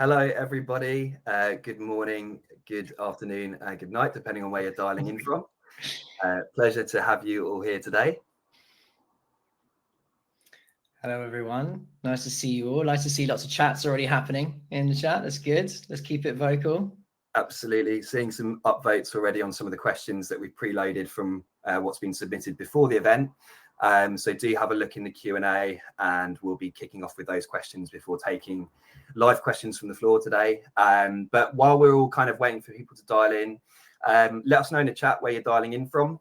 Hello, everybody. Good morning, good afternoon, and good night, depending on where you're dialing in from. Pleasure to have you all here today. Hello, everyone. Nice to see you all. Nice to see lots of chats already happening in the chat. That's good. Let's keep it vocal. Absolutely. Seeing some upvotes already on some of the questions that we've preloaded from what's been submitted before the event. So do have a look in the Q&A, and we'll be kicking off with those questions before taking live questions from the floor today. But while we're all kind of waiting for people to dial in, let us know in the chat where you're dialing in from,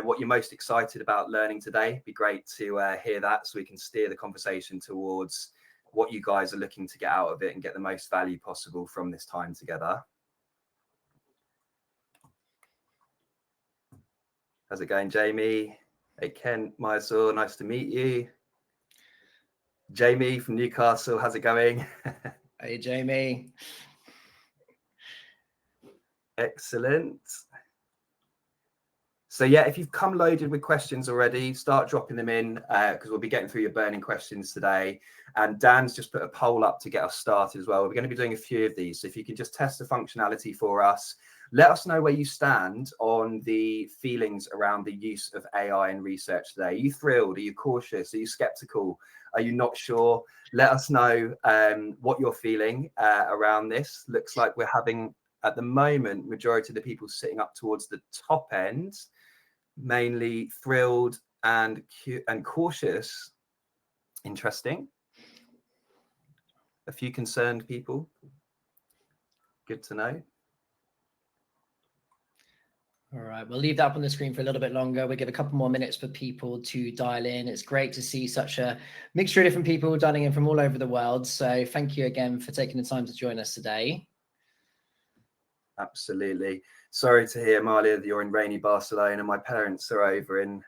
what you're most excited about learning today. It'd be great to hear that, so we can steer the conversation towards what you guys are looking to get out of it and get the most value possible from this time together. How's it going, Jamie? Hey, Kent, Mysore, nice to meet you. Jamie from Newcastle, how's it going? Hey, Jamie. Excellent. So yeah, if you've come loaded with questions already, start dropping them in, because we'll be getting through your burning questions today. And Dan's just put a poll up to get us started as well. We're going to be doing a few of these. So if you can just test the functionality for us, let us know where you stand on the feelings around the use of AI in research today. Are you thrilled? Are you cautious? Are you skeptical? Are you not sure? Let us know what you're feeling around this. Looks like we're having, at the moment, majority of the people sitting up towards the top end, mainly thrilled and cautious. Interesting. A few concerned people. Good to know. All right, we'll leave that up on the screen for a little bit longer. We'll give a couple more minutes for people to dial in. It's great to see such a mixture of different people dialing in from all over the world. So thank you again for taking the time to join us today. Absolutely. Sorry to hear, Malia, that you're in rainy Barcelona. My parents are over in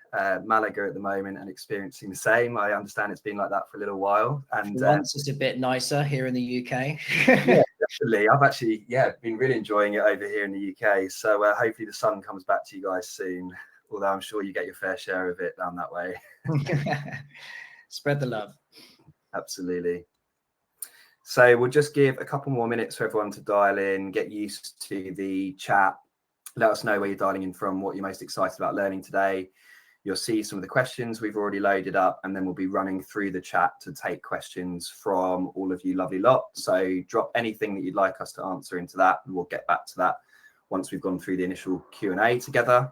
Malaga at the moment and experiencing the same. I understand it's been like that for a little while. And once it's a bit nicer here in the UK. Yeah, definitely. I've actually, been really enjoying it over here in the UK. So hopefully the sun comes back to you guys soon, although I'm sure you get your fair share of it down that way. Spread the love. Absolutely. So we'll just give a couple more minutes for everyone to dial in, get used to the chat. Let us know where you're dialing in from, what you're most excited about learning today. You'll see some of the questions we've already loaded up, and then we'll be running through the chat to take questions from all of you lovely lot. So drop anything that you'd like us to answer into that, and we'll get back to that once we've gone through the initial Q&A together.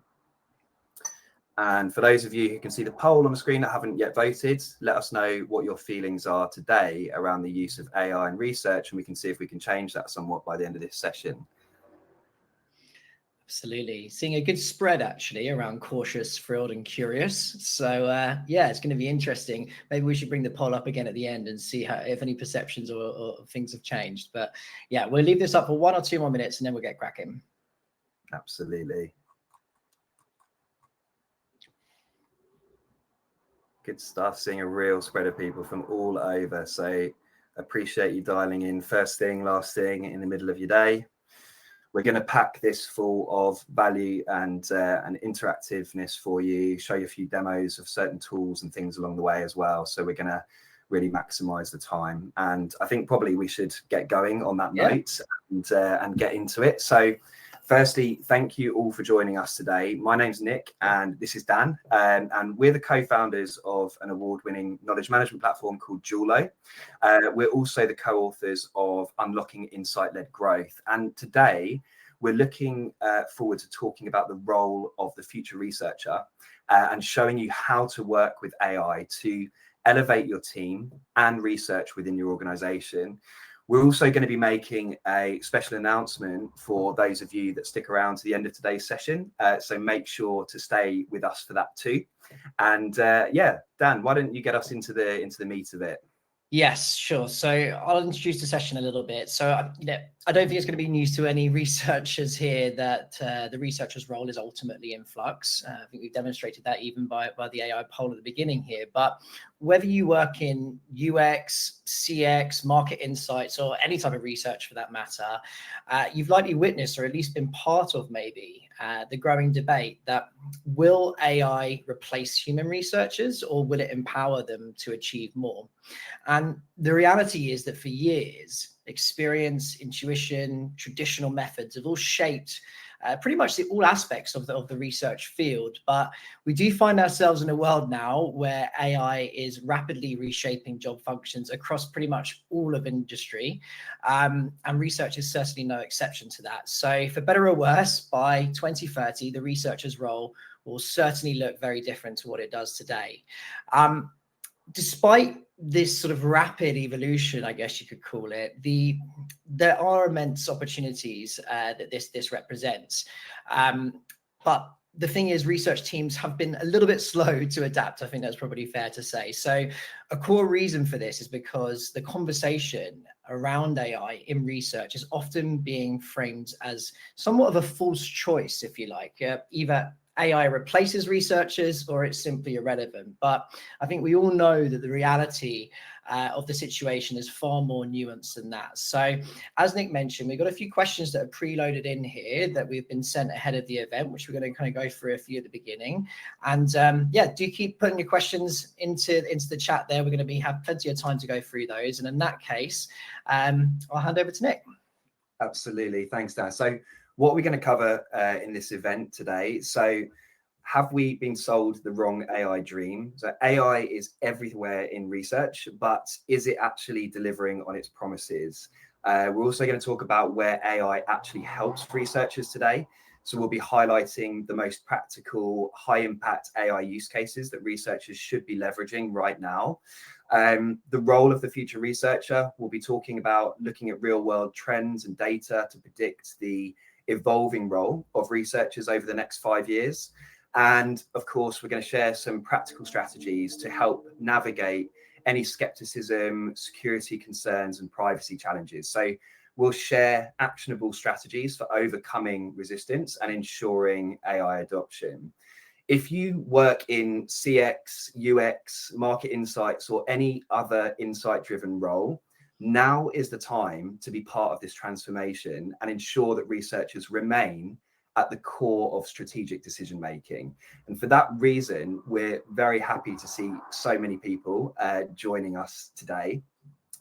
And for those of you who can see the poll on the screen that haven't yet voted, let us know what your feelings are today around the use of AI in research, and we can see if we can change that somewhat by the end of this session. Absolutely. Seeing a good spread actually around cautious, thrilled and curious. So yeah, it's going to be interesting. Maybe we should bring the poll up again at the end and see if any perceptions or things have changed. But yeah, we'll leave this up for 1 or 2 more minutes and then we'll get cracking. Absolutely. Good stuff. Seeing a real spread of people from all over. So appreciate you dialing in first thing, last thing, in the middle of your day. We're going to pack this full of value and interactiveness for you, show you a few demos of certain tools and things along the way as well. So we're going to really maximize the time. And I think probably we should get going on that note and get into it. So firstly, thank you all for joining us today. My name's Nick and this is Dan. And we're the co-founders of an award-winning knowledge management platform called Dualo. We're also the co-authors of Unlocking Insight-Led Growth. And today we're looking forward to talking about the role of the future researcher and showing you how to work with AI to elevate your team and research within your organization. We're also going to be making a special announcement for those of you that stick around to the end of today's session. So make sure to stay with us for that too. And yeah, Dan, why don't you get us into the meat of it? Yes, sure. So I'll introduce the session a little bit. So I don't think it's going to be news to any researchers here that the researcher's role is ultimately in flux. I think we've demonstrated that even by the AI poll at the beginning here. But whether you work in UX, CX, market insights, or any type of research for that matter, you've likely witnessed, or at least been part of maybe, the growing debate that will AI replace human researchers or will it empower them to achieve more? And the reality is that for years, experience, intuition, traditional methods have all shaped pretty much all aspects of the research field. But we do find ourselves in a world now where AI is rapidly reshaping job functions across pretty much all of industry. And research is certainly no exception to that. So for better or worse, by 2030, the researcher's role will certainly look very different to what it does today. Despite this sort of rapid evolution, I guess you could call it, there are immense opportunities that this represents. But the thing is, research teams have been a little bit slow to adapt. I think that's probably fair to say. So a core reason for this is because the conversation around AI in research is often being framed as somewhat of a false choice, if you like. Either AI replaces researchers or it's simply irrelevant. But I think we all know that the reality of the situation is far more nuanced than that. So as Nick mentioned, we've got a few questions that are preloaded in here that we've been sent ahead of the event, which we're going to kind of go through a few at the beginning. And yeah, do keep putting your questions into the chat there. We're going to have plenty of time to go through those. And in that case, I'll hand over to Nick. Absolutely. Thanks, Dan. So what we're going to cover in this event today. So have we been sold the wrong AI dream? So AI is everywhere in research, but is it actually delivering on its promises? We're also going to talk about where AI actually helps researchers today. So we'll be highlighting the most practical, high impact AI use cases that researchers should be leveraging right now. The role of the future researcher, we'll be talking about looking at real world trends and data to predict the evolving role of researchers over the next 5 years. And of course, we're going to share some practical strategies to help navigate any skepticism, security concerns, and privacy challenges. So we'll share actionable strategies for overcoming resistance and ensuring AI adoption. If you work in CX, UX, market insights, or any other insight-driven role, now is the time to be part of this transformation and ensure that researchers remain at the core of strategic decision making. And for that reason, we're very happy to see so many people joining us today.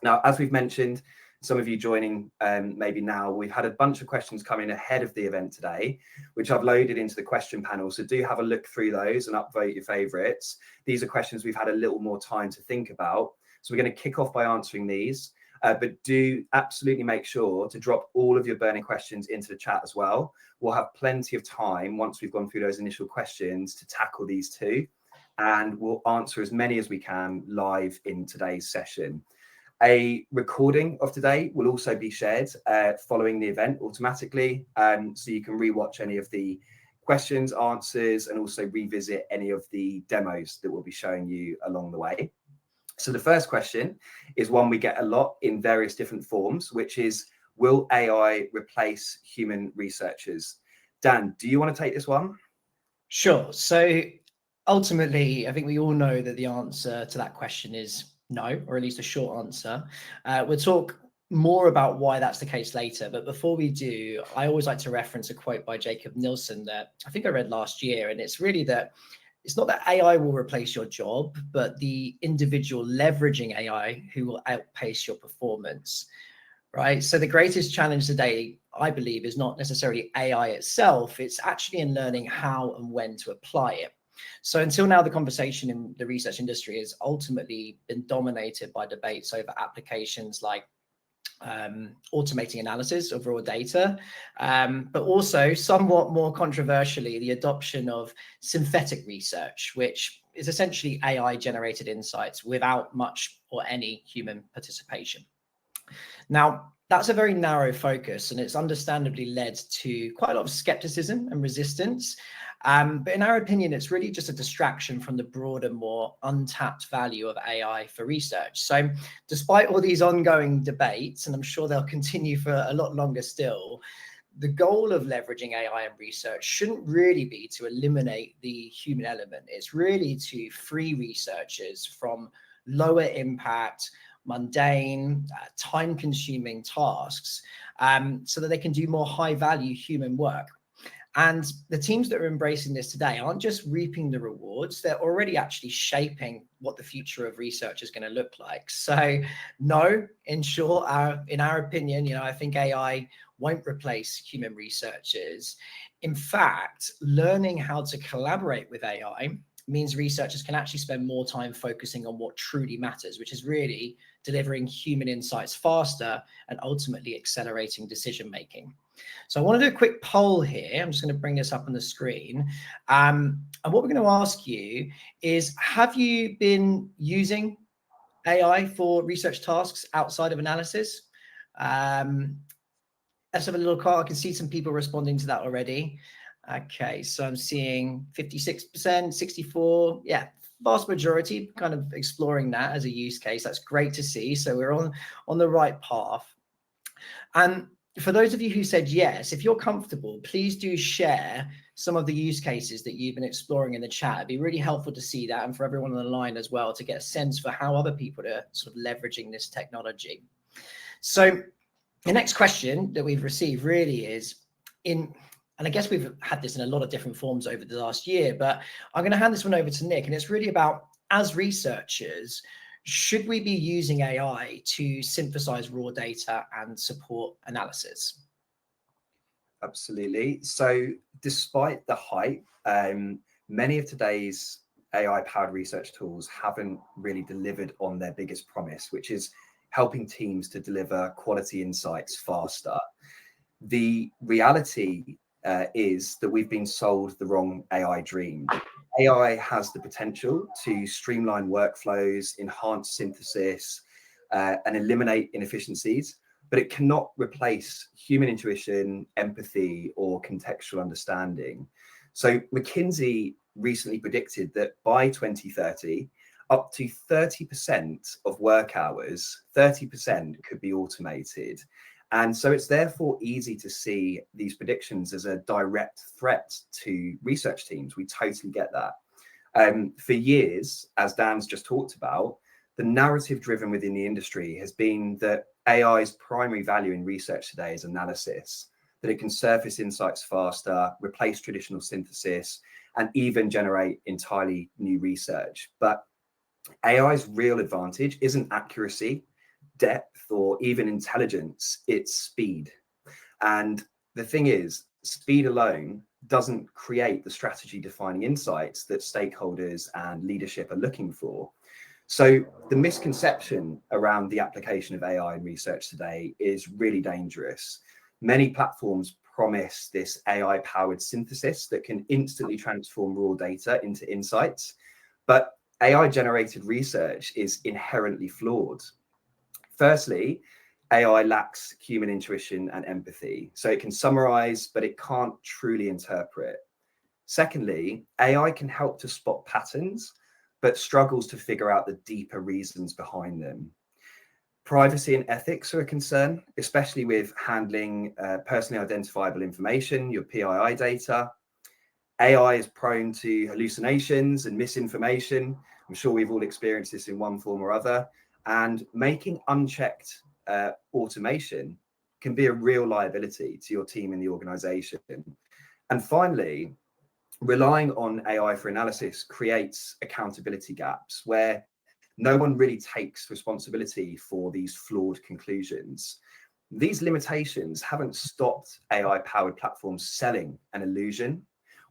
Now, as we've mentioned, some of you joining maybe now, we've had a bunch of questions coming ahead of the event today, which I've loaded into the question panel. So do have a look through those and upvote your favorites. These are questions we've had a little more time to think about. So we're going to kick off by answering these. But do absolutely make sure to drop all of your burning questions into the chat as well. We'll have plenty of time once we've gone through those initial questions to tackle these too. And we'll answer as many as we can live in today's session. A recording of today will also be shared following the event automatically. So you can rewatch any of the questions, answers, and also revisit any of the demos that we'll be showing you along the way. So the first question is one we get a lot in various different forms, which is, will AI replace human researchers? Dan, do you want to take this one? Sure. So ultimately, I think we all know that the answer to that question is no, or at least a short answer. We'll talk more about why that's the case later. But before we do, I always like to reference a quote by Jacob Nielsen that I think I read last year. And it's really that it's not that AI will replace your job, but the individual leveraging AI who will outpace your performance, right? So the greatest challenge today, I believe, is not necessarily AI itself. It's actually in learning how and when to apply it. So until now, the conversation in the research industry has ultimately been dominated by debates over applications like automating analysis of raw data, but also somewhat more controversially, the adoption of synthetic research, which is essentially AI generated insights without much or any human participation. Now, that's a very narrow focus, and it's understandably led to quite a lot of skepticism and resistance. But in our opinion, it's really just a distraction from the broader, more untapped value of AI for research. So despite all these ongoing debates, and I'm sure they'll continue for a lot longer still, the goal of leveraging AI in research shouldn't really be to eliminate the human element. It's really to free researchers from lower impact, mundane, time-consuming tasks so that they can do more high-value human work. And the teams that are embracing this today aren't just reaping the rewards, they're already actually shaping what the future of research is going to look like. So no, in short, in our opinion, I think AI won't replace human researchers. In fact, learning how to collaborate with AI means researchers can actually spend more time focusing on what truly matters, which is really delivering human insights faster and ultimately accelerating decision making. So I want to do a quick poll here. I'm just going to bring this up on the screen. And what we're going to ask you is, have you been using AI for research tasks outside of analysis? Let's have a little call. I can see some people responding to that already. Okay, so I'm seeing 56%, 64, yeah, vast majority kind of exploring that as a use case. That's great to see. So we're on the right path. And for those of you who said yes, if you're comfortable, please do share some of the use cases that you've been exploring in the chat. It'd be really helpful to see that, and for everyone on the line as well, to get a sense for how other people are sort of leveraging this technology. So the next question that we've received really is and I guess we've had this in a lot of different forms over the last year, but I'm going to hand this one over to Nick, and it's really about, as researchers, should we be using AI to synthesize raw data and support analysis? Absolutely. So despite the hype, many of today's AI-powered research tools haven't really delivered on their biggest promise, which is helping teams to deliver quality insights faster. The reality is that we've been sold the wrong AI dream. AI has the potential to streamline workflows, enhance synthesis, and eliminate inefficiencies, but it cannot replace human intuition, empathy, or contextual understanding. So McKinsey recently predicted that by 2030, up to 30% of work hours, 30% could be automated. And so it's therefore easy to see these predictions as a direct threat to research teams. We totally get that. For years, as Dan's just talked about, the narrative driven within the industry has been that AI's primary value in research today is analysis, that it can surface insights faster, replace traditional synthesis, and even generate entirely new research. But AI's real advantage isn't accuracy, depth, or even intelligence, it's speed. And the thing is, speed alone doesn't create the strategy defining insights that stakeholders and leadership are looking for. So the misconception around the application of AI in research today is really dangerous. Many platforms promise this AI powered synthesis that can instantly transform raw data into insights, but AI generated research is inherently flawed. Firstly, AI lacks human intuition and empathy. So it can summarize, but it can't truly interpret. Secondly, AI can help to spot patterns, but struggles to figure out the deeper reasons behind them. Privacy and ethics are a concern, especially with handling personally identifiable information, your PII data. AI is prone to hallucinations and misinformation. I'm sure we've all experienced this in one form or other. And making unchecked automation can be a real liability to your team in the organization. And finally, relying on AI for analysis creates accountability gaps where no one really takes responsibility for these flawed conclusions. These limitations haven't stopped AI-powered platforms selling an illusion,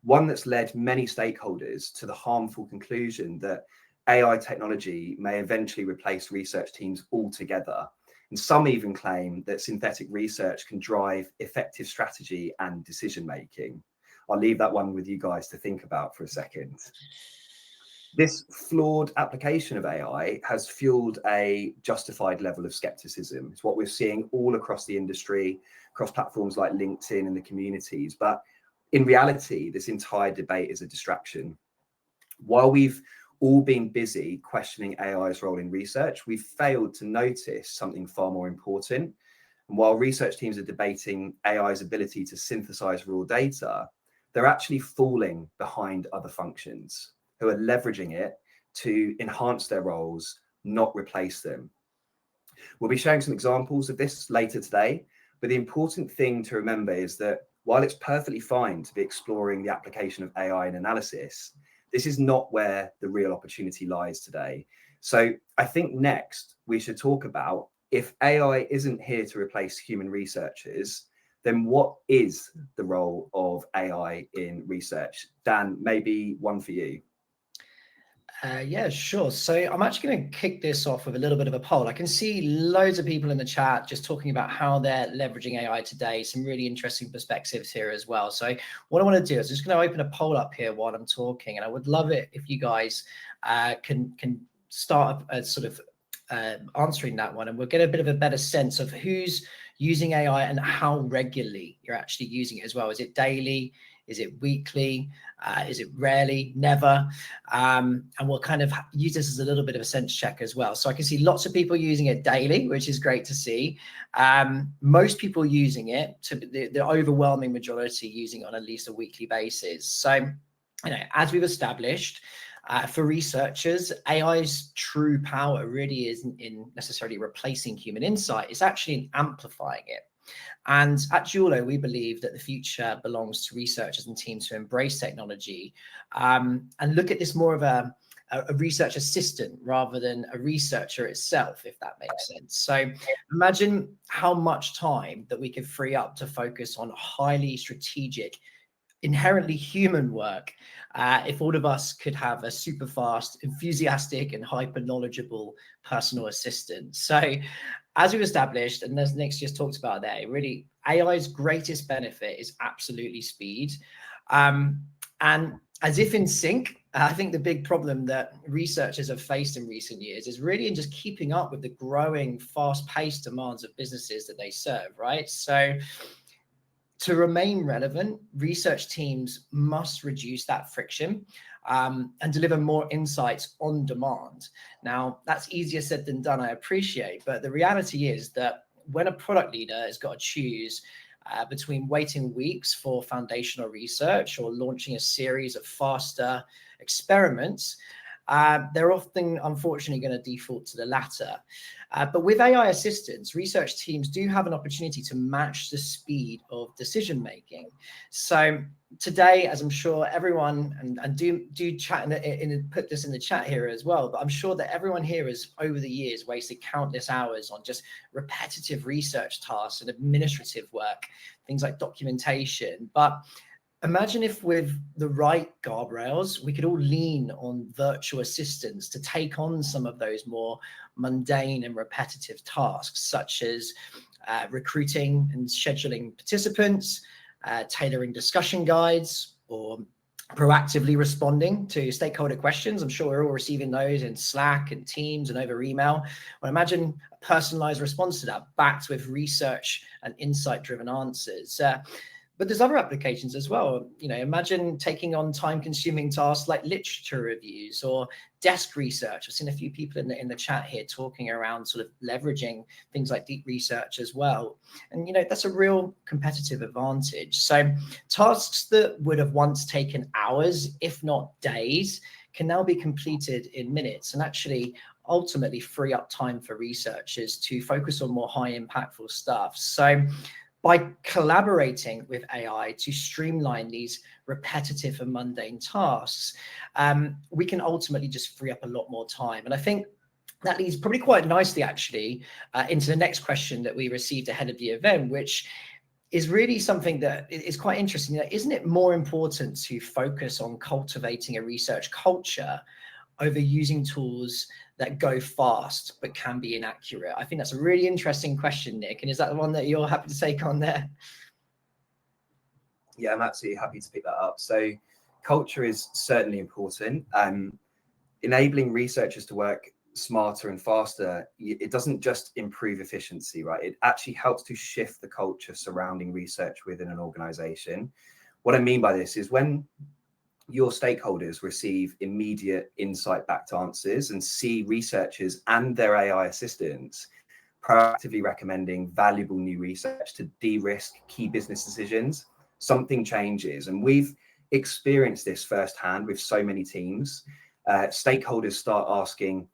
one that's led many stakeholders to the harmful conclusion that AI technology may eventually replace research teams altogether. And some even claim that synthetic research can drive effective strategy and decision-making. I'll leave that one with you guys to think about for a second. This flawed application of AI has fueled a justified level of skepticism. It's what we're seeing all across the industry, across platforms like LinkedIn and the communities. But in reality, this entire debate is a distraction. While we've all been busy questioning AI's role in research, we've failed to notice something far more important. And while research teams are debating AI's ability to synthesize raw data, they're actually falling behind other functions who are leveraging it to enhance their roles, not replace them. We'll be sharing some examples of this later today, but the important thing to remember is that while it's perfectly fine to be exploring the application of AI in analysis, this is not where the real opportunity lies today. So I think next we should talk about, if AI isn't here to replace human researchers, then what is the role of AI in research? Dan, maybe one for you. Yeah, sure. So I'm actually going to kick this off with a little bit of a poll. I can see loads of people in the chat just talking about how they're leveraging AI today. Some really interesting perspectives here as well. So what I want to do is just going to open a poll up here while I'm talking, and I would love it if you guys can start sort of answering that one, and we'll get a bit of a better sense of who's using AI and how regularly you're actually using it as well. Is it daily? Is it weekly? Is it rarely? Never? And we'll kind of use this as a little bit of a sense check as well. So I can see lots of people using it daily, which is great to see. Most people using it, the overwhelming majority using it on at least a weekly basis. So, as we've established, for researchers, AI's true power really isn't in necessarily replacing human insight. It's actually in amplifying it. And at Dualo, we believe that the future belongs to researchers and teams who embrace technology and look at this more of a research assistant rather than a researcher itself, if that makes sense. So imagine how much time that we could free up to focus on highly strategic, inherently human work if all of us could have a super fast, enthusiastic, and hyper knowledgeable personal assistant. So as we've established, and as Nick's just talked about there, really AI's greatest benefit is absolutely speed. And as if in sync, I think the big problem that researchers have faced in recent years is really in just keeping up with the growing, fast-paced demands of businesses that they serve, right? So to remain relevant, research teams must reduce that friction and deliver more insights on demand. Now, that's easier said than done, I appreciate, but the reality is that when a product leader has got to choose between waiting weeks for foundational research or launching a series of faster experiments, they're often, unfortunately, going to default to the latter. But with AI assistants, research teams do have an opportunity to match the speed of decision making. So today, as I'm sure everyone, and do chat and put this in the chat here as well, but I'm sure that everyone here has over the years wasted countless hours on just repetitive research tasks and administrative work, things like documentation. But imagine if with the right guardrails, we could all lean on virtual assistants to take on some of those more mundane and repetitive tasks, such as recruiting and scheduling participants, tailoring discussion guides, or proactively responding to stakeholder questions. I'm sure we're all receiving those in Slack and Teams and over email. Well, imagine a personalized response to that, backed with research and insight-driven answers. But there's other applications as well. Imagine taking on time-consuming tasks like literature reviews or desk research. I've seen a few people in the chat here talking around sort of leveraging things like deep research as well. And, that's a real competitive advantage. So tasks that would have once taken hours, if not days, can now be completed in minutes and actually ultimately free up time for researchers to focus on more high impactful stuff. So by collaborating with AI to streamline these repetitive and mundane tasks, we can ultimately just free up a lot more time. And I think that leads probably quite nicely, actually, into the next question that we received ahead of the event, which is really something that is quite interesting. Isn't it more important to focus on cultivating a research culture over using tools that go fast but can be inaccurate? I think that's a really interesting question, Nick. And is that the one that you're happy to take on there? Yeah, I'm absolutely happy to pick that up. So culture is certainly important. Enabling researchers to work smarter and faster, it doesn't just improve efficiency, right? It actually helps to shift the culture surrounding research within an organization. What I mean by this is when your stakeholders receive immediate insight-backed answers and see researchers and their AI assistants proactively recommending valuable new research to de-risk key business decisions, something changes. And we've experienced this firsthand with so many teams. Stakeholders start asking,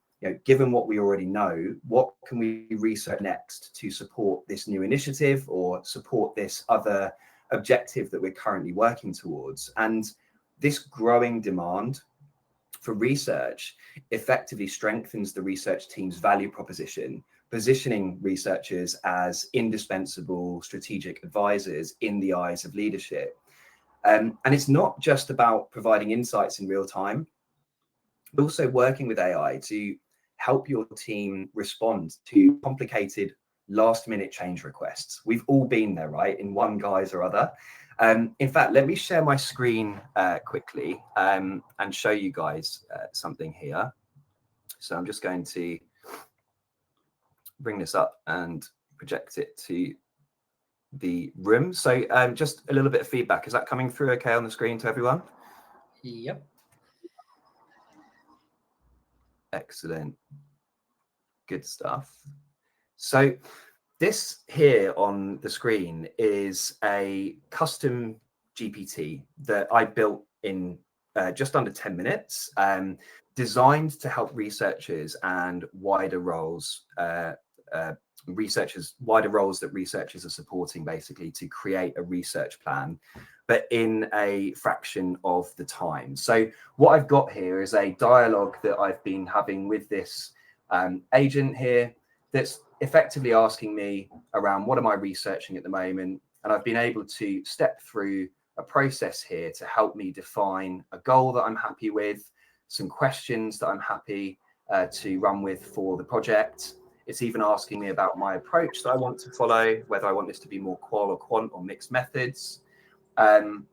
given what we already know, what can we research next to support this new initiative or support this other objective that we're currently working towards. And this growing demand for research effectively strengthens the research team's value proposition, positioning researchers as indispensable strategic advisors in the eyes of leadership. And it's not just about providing insights in real time, but also working with AI to help your team respond to complicated last-minute change requests. We've all been there, right, in one guise or other. In fact, let me share my screen quickly and show you guys something here. So I'm just going to bring this up and project it to the room. So just a little bit of feedback. Is that coming through okay on the screen to everyone? Yep. Excellent. Good stuff. So this here on the screen is a custom GPT that I built in just under 10 minutes, designed to help researchers and wider roles, wider roles that researchers are supporting, basically to create a research plan, but in a fraction of the time. So what I've got here is a dialogue that I've been having with this agent here that's effectively asking me around what am I researching at the moment. And I've been able to step through a process here to help me define a goal that I'm happy with, some questions that I'm happy to run with for the project. It's even asking me about my approach that I want to follow, whether I want this to be more qual or quant or mixed methods. And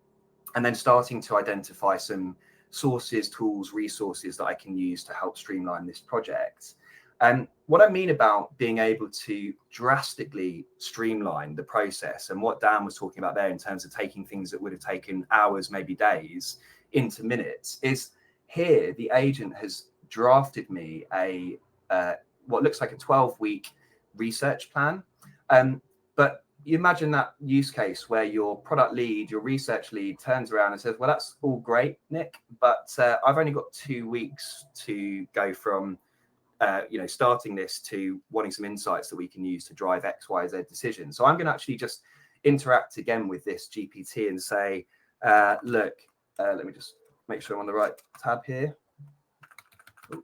then starting to identify some sources, tools, resources that I can use to help streamline this project. And what I mean about being able to drastically streamline the process, and what Dan was talking about there in terms of taking things that would have taken hours, maybe days, into minutes, is here the agent has drafted me a what looks like a 12-week research plan. But you imagine that use case where your product lead, your research lead turns around and says, well, that's all great, Nick, but I've only got 2 weeks to go from starting this to wanting some insights that we can use to drive X, Y, Z decisions. So I'm going to actually just interact again with this GPT and say, look, let me just make sure I'm on the right tab here. Ooh.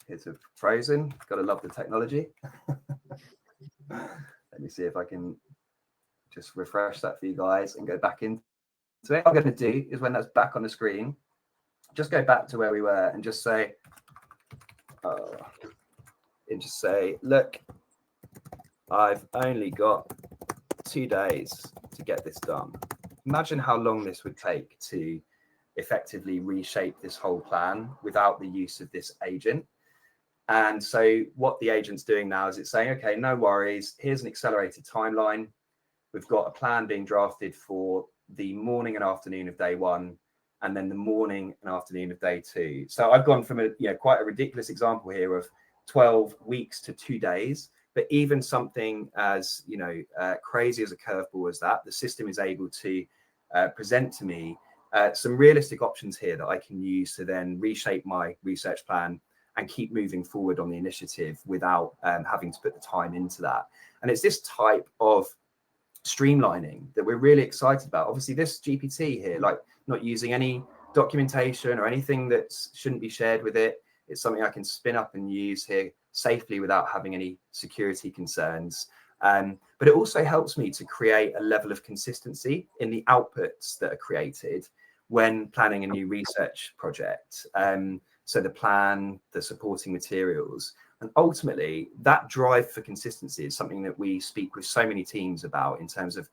It's frozen. Got to love the technology. Let me see if I can just refresh that for you guys and go back into it. What I'm going to do is when that's back on the screen, just go back to where we were and just say, look, I've only got 2 days to get this done. Imagine how long this would take to effectively reshape this whole plan without the use of this agent. And so what the agent's doing now is it's saying, okay, no worries. Here's an accelerated timeline. We've got a plan being drafted for the morning and afternoon of day 1, and then the morning and afternoon of day 2. So I've gone from quite a ridiculous example here of 12 weeks to 2 days. But even something as crazy as a curveball as that, the system is able to present to me some realistic options here that I can use to then reshape my research plan and keep moving forward on the initiative without having to put the time into that. And it's this type of streamlining that we're really excited about. Obviously, this GPT here, like not using any documentation or anything that shouldn't be shared with it. It's something I can spin up and use here safely without having any security concerns. But it also helps me to create a level of consistency in the outputs that are created when planning a new research project. So the plan, the supporting materials, and ultimately that drive for consistency is something that we speak with so many teams about in terms of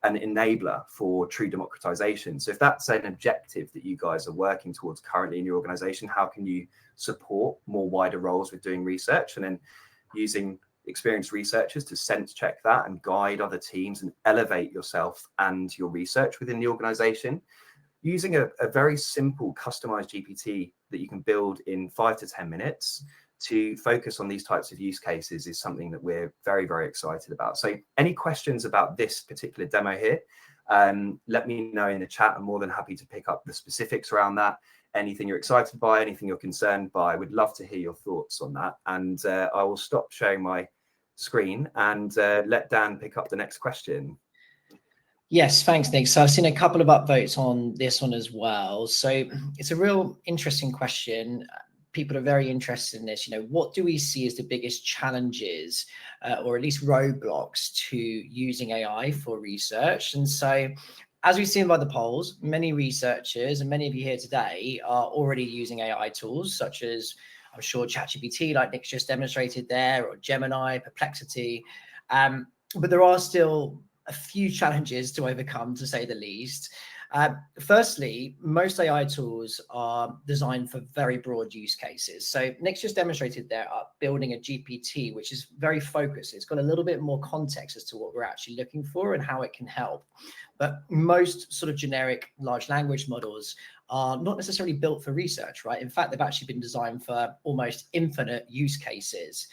an enabler for true democratization. So if that's an objective that you guys are working towards currently in your organization, how can you support more wider roles with doing research and then using experienced researchers to sense check that and guide other teams and elevate yourself and your research within the organization? Using a very simple customized GPT that you can build in 5 to 10 minutes to focus on these types of use cases is something that we're very, very excited about. So any questions about this particular demo here, let me know in the chat. I'm more than happy to pick up the specifics around that. Anything you're excited by, anything you're concerned by, we'd love to hear your thoughts on that. And I will stop sharing my screen and let Dan pick up the next question. Yes, thanks, Nick. So I've seen a couple of upvotes on this one as well. So it's a real interesting question. People are very interested in this. What do we see as the biggest challenges, or at least roadblocks to using AI for research? And so, as we've seen by the polls, many researchers and many of you here today are already using AI tools, such as, I'm sure, ChatGPT, like Nick's just demonstrated there, or Gemini, Perplexity. But there are still a few challenges to overcome, to say the least. Firstly, most AI tools are designed for very broad use cases. So Nick's just demonstrated there building a GPT, which is very focused. It's got a little bit more context as to what we're actually looking for and how it can help. But most sort of generic large language models are not necessarily built for research, right? In fact, they've actually been designed for almost infinite use cases.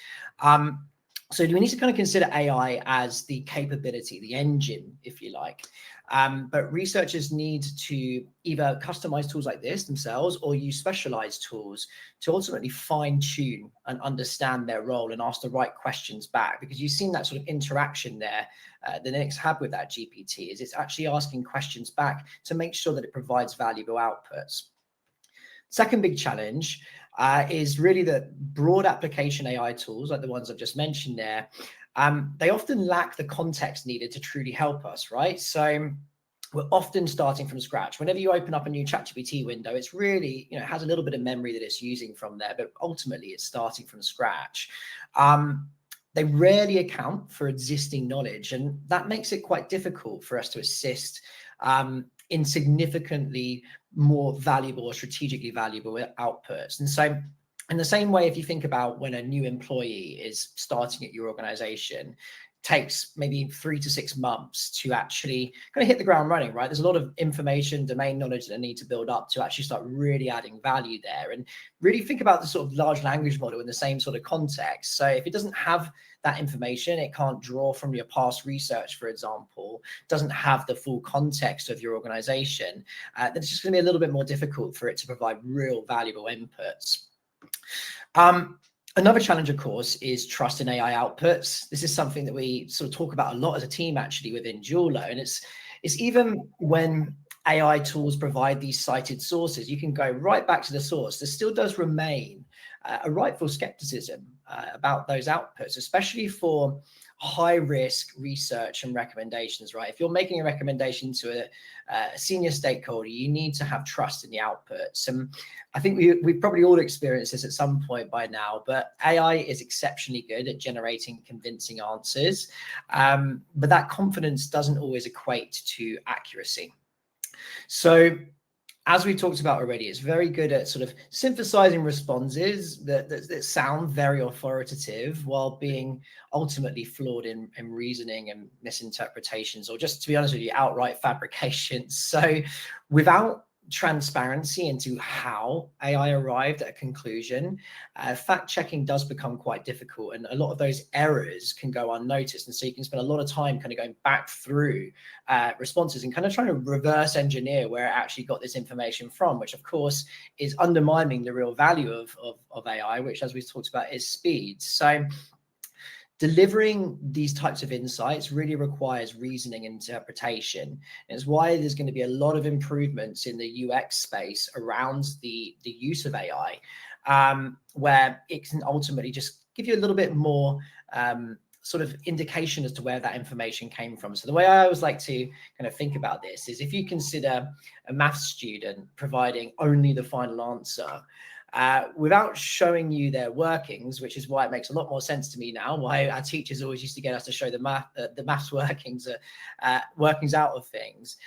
So do we need to kind of consider AI as the capability, the engine, if you like? But researchers need to either customize tools like this themselves or use specialized tools to ultimately fine tune and understand their role and ask the right questions back, because you've seen that sort of interaction there that Nick's had with that GPT, is it's actually asking questions back to make sure that it provides valuable outputs. Second big challenge is really the broad application AI tools like the ones I've just mentioned there. They often lack the context needed to truly help us, right? So we're often starting from scratch. Whenever you open up a new ChatGPT window, it's really, it has a little bit of memory that it's using from there, but ultimately it's starting from scratch. They rarely account for existing knowledge, and that makes it quite difficult for us to assist in significantly more valuable or strategically valuable outputs. And so in the same way, if you think about when a new employee is starting at your organization, takes maybe 3 to 6 months to actually kind of hit the ground running, right? There's a lot of information, domain knowledge that they need to build up to actually start really adding value there. And really think about the sort of large language model in the same sort of context. So if it doesn't have that information, it can't draw from your past research, for example, doesn't have the full context of your organization, then it's just going to be a little bit more difficult for it to provide real valuable inputs. Another challenge, of course, is trust in AI outputs. This is something that we sort of talk about a lot as a team, actually, within Dualo. And it's even when AI tools provide these cited sources, you can go right back to the source. There still does remain a rightful skepticism about those outputs, especially for high-risk research and recommendations, right? If you're making a recommendation to a senior stakeholder, you need to have trust in the outputs. And I think we've probably all experienced this at some point by now, but AI is exceptionally good at generating convincing answers. But that confidence doesn't always equate to accuracy. So as we talked about already, it's very good at sort of synthesizing responses that sound very authoritative while being ultimately flawed in reasoning and misinterpretations, or just, to be honest with you, outright fabrications. So without transparency into how AI arrived at a conclusion, fact checking does become quite difficult, and a lot of those errors can go unnoticed. And so you can spend a lot of time kind of going back through responses and kind of trying to reverse engineer where it actually got this information from, which of course is undermining the real value of AI, which, as we've talked about, is speed. So delivering these types of insights really requires reasoning and interpretation. And it's why there's going to be a lot of improvements in the UX space around the use of AI, where it can ultimately just give you a little bit more sort of indication as to where that information came from. So the way I always like to kind of think about this is, if you consider a maths student providing only the final answer, without showing you their workings, which is why it makes a lot more sense to me now, why our teachers always used to get us to show the maths workings out of things.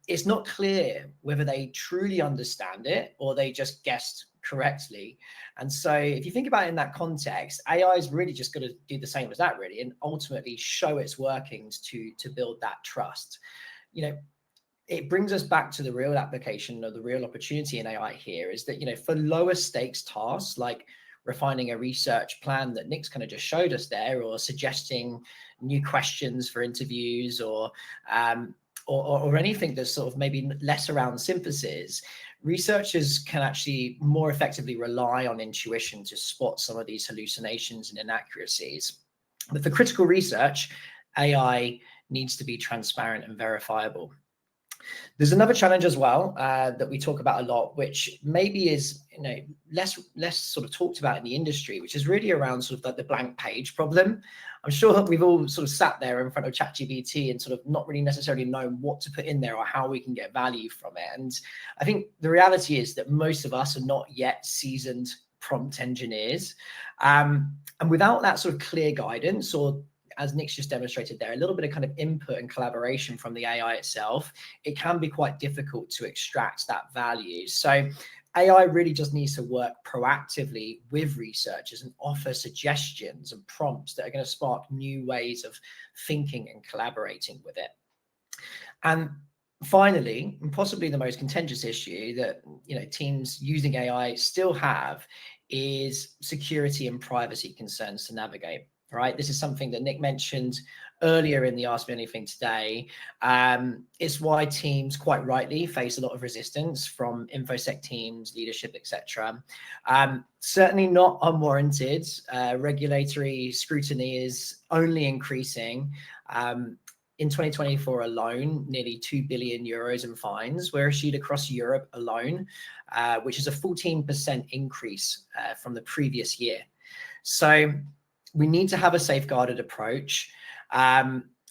It's not clear whether they truly understand it or they just guessed correctly. And so if you think about it in that context, AI is really just going to do the same as that, really, and ultimately show its workings to build that trust. It brings us back to the real application, or the real opportunity in AI here, is that, for lower stakes tasks like refining a research plan that Nick's kind of just showed us there, or suggesting new questions for interviews, or anything that's sort of maybe less around synthesis, researchers can actually more effectively rely on intuition to spot some of these hallucinations and inaccuracies. But for critical research, AI needs to be transparent and verifiable. There's another challenge as well that we talk about a lot, which maybe is less sort of talked about in the industry, which is really around sort of like the blank page problem. I'm sure that we've all sort of sat there in front of ChatGPT and sort of not really necessarily known what to put in there or how we can get value from it. And I think the reality is that most of us are not yet seasoned prompt engineers. And without that sort of clear guidance, or as Nick's just demonstrated there, a little bit of kind of input and collaboration from the AI itself, it can be quite difficult to extract that value. So AI really just needs to work proactively with researchers and offer suggestions and prompts that are going to spark new ways of thinking and collaborating with it. And finally, and possibly the most contentious issue that teams using AI still have is security and privacy concerns to navigate. Right, this is something that Nick mentioned earlier in the Ask Me Anything today. It's why teams quite rightly face a lot of resistance from InfoSec teams, leadership, etc. Certainly not unwarranted. Regulatory scrutiny is only increasing. In 2024 alone, nearly 2 billion euros in fines were issued across Europe alone, which is a 14% increase from the previous year. So we need to have a safeguarded approach.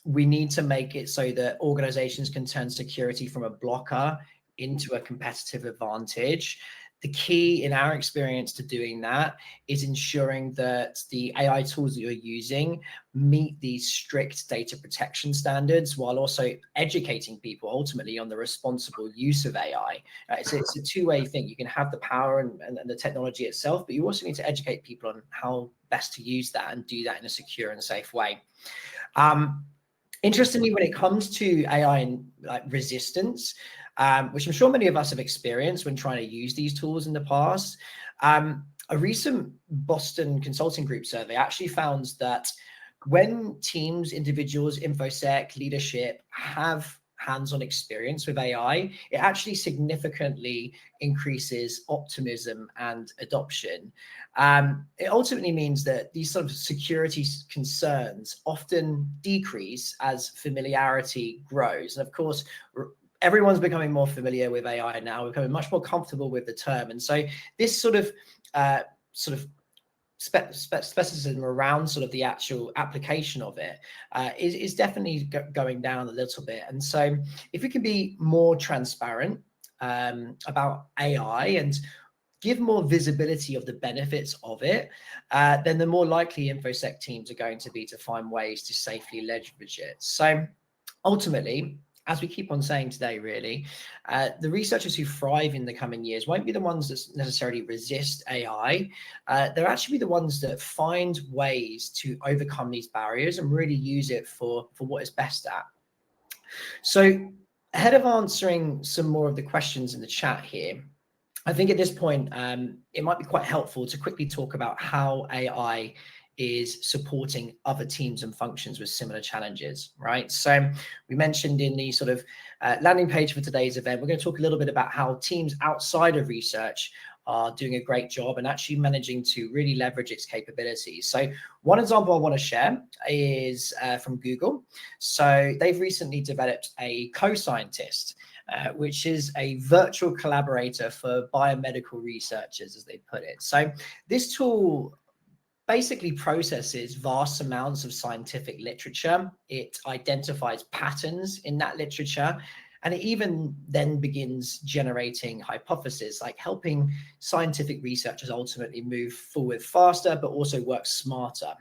We need to make it so that organizations can turn security from a blocker into a competitive advantage. The key in our experience to doing that is ensuring that the AI tools that you're using meet these strict data protection standards, while also educating people ultimately on the responsible use of AI. It's a two-way thing. You can have the power and the technology itself, but you also need to educate people on how best to use that and do that in a secure and safe way. Interestingly, when it comes to AI and resistance, which I'm sure many of us have experienced when trying to use these tools in the past, a recent Boston Consulting Group survey actually found that when teams, individuals, InfoSec, leadership have hands-on experience with AI, it actually significantly increases optimism and adoption. It ultimately means that these sort of security concerns often decrease as familiarity grows. And of course, everyone's becoming more familiar with AI now. We're becoming much more comfortable with the term. And so this sort of skepticism around sort of the actual application of it is definitely going down a little bit. And so if we can be more transparent about AI and give more visibility of the benefits of it, then the more likely InfoSec teams are going to be to find ways to safely leverage it. So ultimately, as we keep on saying today, really, the researchers who thrive in the coming years won't be the ones that necessarily resist AI. They'll actually be the ones that find ways to overcome these barriers and really use it for what it's best at. So ahead of answering some more of the questions in the chat here, I think at this point, it might be quite helpful to quickly talk about how AI is supporting other teams and functions with similar challenges, right? So we mentioned in the sort of landing page for today's event, we're going to talk a little bit about how teams outside of research are doing a great job and actually managing to really leverage its capabilities. So one example I want to share is from Google. So they've recently developed a co-scientist, which is a virtual collaborator for biomedical researchers, as they put it. So this tool basically processes vast amounts of scientific literature. It identifies patterns in that literature, and it even then begins generating hypotheses, like helping scientific researchers ultimately move forward faster, but also work smarter.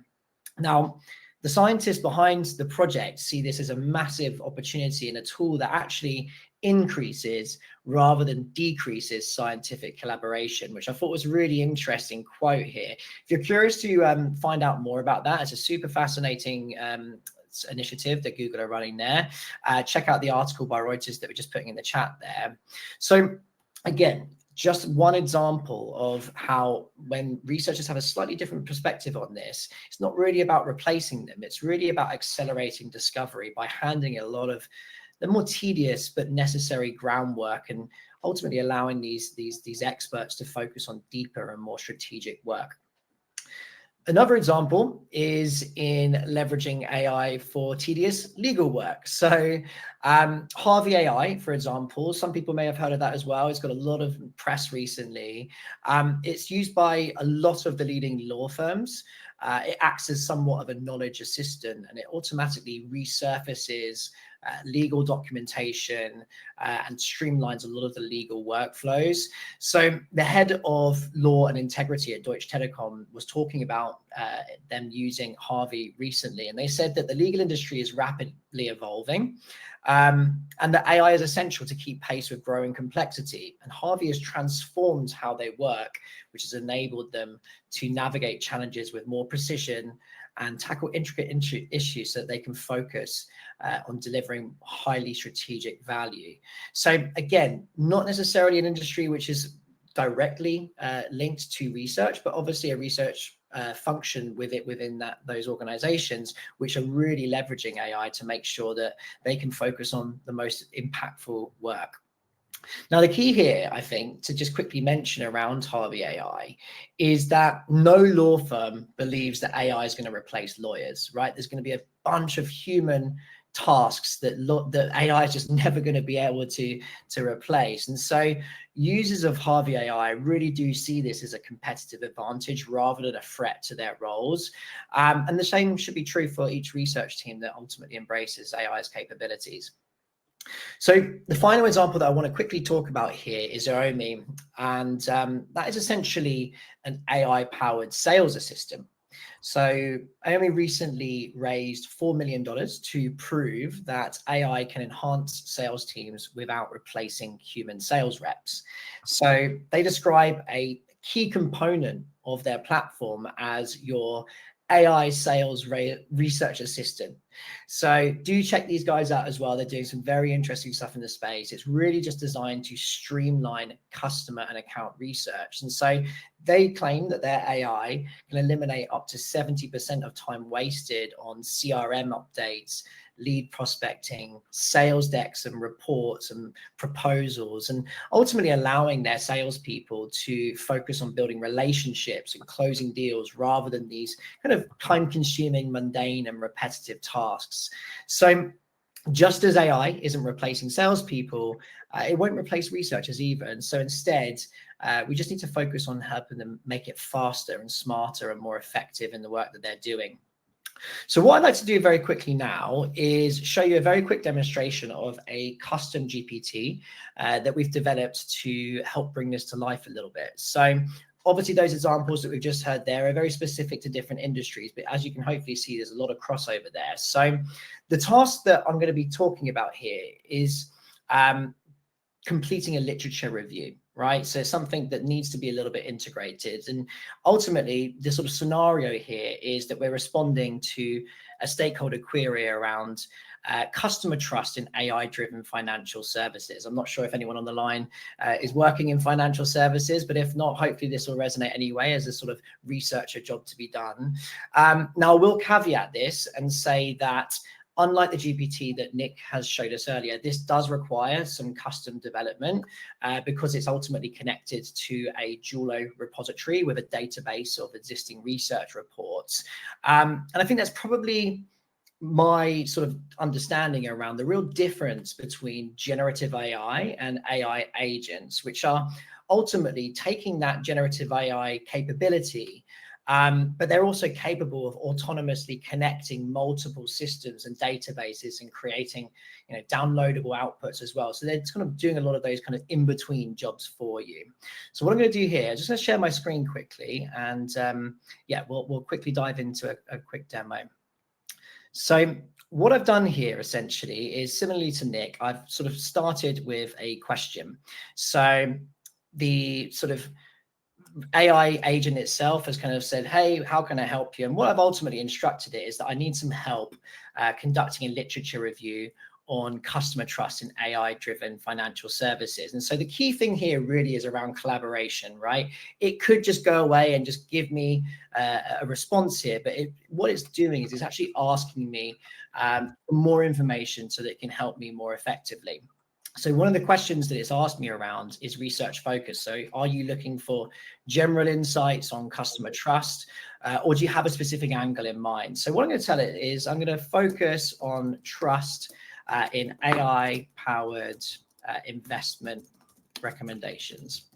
Now, the scientists behind the project see this as a massive opportunity and a tool that actually increases rather than decreases scientific collaboration, which I thought was a really interesting quote here. If you're curious to find out more about that, it's a super fascinating initiative that Google are running there. Check out the article by Reuters that we're just putting in the chat there. So again, just one example of how when researchers have a slightly different perspective on this, it's not really about replacing them. It's really about accelerating discovery by handing a lot of the more tedious but necessary groundwork and ultimately allowing these experts to focus on deeper and more strategic work. Another example is in leveraging AI for tedious legal work. So Harvey AI, for example, some people may have heard of that as well. It's got a lot of press recently. It's used by a lot of the leading law firms. It acts as somewhat of a knowledge assistant, and it automatically resurfaces legal documentation and streamlines a lot of the legal workflows. So the head of law and integrity at Deutsche Telekom was talking about them using Harvey recently, and they said that the legal industry is rapidly evolving, and that AI is essential to keep pace with growing complexity. And Harvey has transformed how they work, which has enabled them to navigate challenges with more precision and tackle intricate issues so that they can focus on delivering highly strategic value. So again, not necessarily an industry which is directly linked to research, but obviously a research function within those organizations, which are really leveraging AI to make sure that they can focus on the most impactful work. Now, the key here, I think, to just quickly mention around Harvey AI is that no law firm believes that AI is going to replace lawyers, right? There's going to be a bunch of human tasks that AI is just never going to be able to replace. And so users of Harvey AI really do see this as a competitive advantage rather than a threat to their roles. And the same should be true for each research team that ultimately embraces AI's capabilities. So the final example that I want to quickly talk about here is Aomi, and that is essentially an AI-powered sales assistant. So Aomi recently raised $4 million to prove that AI can enhance sales teams without replacing human sales reps. So they describe a key component of their platform as your AI sales research assistant. So do check these guys out as well. They're doing some very interesting stuff in the space. It's really just designed to streamline customer and account research. And so they claim that their AI can eliminate up to 70% of time wasted on CRM updates, lead prospecting, sales decks and reports and proposals, and ultimately allowing their salespeople to focus on building relationships and closing deals rather than these kind of time-consuming, mundane and repetitive tasks. So just as AI isn't replacing salespeople, it won't replace researchers either. And so instead, we just need to focus on helping them make it faster and smarter and more effective in the work that they're doing. So what I'd like to do very quickly now is show you a very quick demonstration of a custom GPT that we've developed to help bring this to life a little bit. So obviously those examples that we've just heard there are very specific to different industries, but as you can hopefully see, there's a lot of crossover there. So the task that I'm going to be talking about here is completing a literature review, right? So something that needs to be a little bit integrated. And ultimately, the sort of scenario here is that we're responding to a stakeholder query around customer trust in AI-driven financial services. I'm not sure if anyone on the line is working in financial services, but if not, hopefully this will resonate anyway as a sort of researcher job to be done. Now, we'll caveat this and say that unlike the GPT that Nick has showed us earlier, this does require some custom development because it's ultimately connected to a Dualo repository with a database of existing research reports. And I think that's probably my sort of understanding around the real difference between generative AI and AI agents, which are ultimately taking that generative AI capability, but they're also capable of autonomously connecting multiple systems and databases and creating, downloadable outputs as well. So they're kind of doing a lot of those kind of in-between jobs for you. So what I'm going to do here, I'm just going to share my screen quickly, and we'll quickly dive into a quick demo. So what I've done here essentially is similarly to Nick, I've sort of started with a question. So the sort of AI agent itself has kind of said, hey, how can I help you? And what I've ultimately instructed it is that I need some help conducting a literature review on customer trust in AI-driven financial services. And so the key thing here really is around collaboration, right? It could just go away and just give me a response here, but what it's doing is it's actually asking me for more information so that it can help me more effectively. So one of the questions that it's asked me around is research focus. So are you looking for general insights on customer trust, or do you have a specific angle in mind? So what I'm going to tell it is I'm going to focus on trust in AI-powered investment recommendations.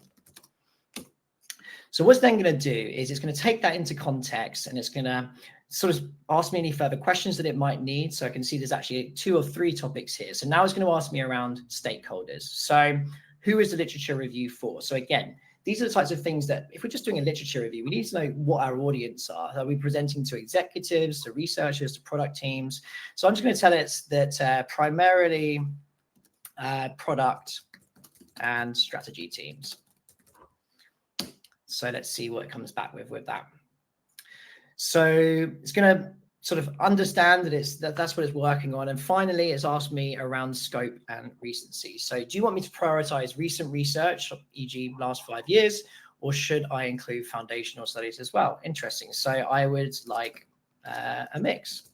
So what's then going to do is it's going to take that into context, and it's going to sort of ask me any further questions that it might need. So I can see there's actually 2 or 3 topics here. So now it's going to ask me around stakeholders. So who is the literature review for? So again, these are the types of things that if we're just doing a literature review, we need to know what our audience are. Are we presenting to executives, to researchers, to product teams? So I'm just going to tell it that primarily product and strategy teams. So let's see what it comes back with that. So it's going to sort of understand that that's what it's working on. And finally, it's asked me around scope and recency. So do you want me to prioritize recent research, e.g. last 5 years, or should I include foundational studies as well? Interesting. So I would like a mix.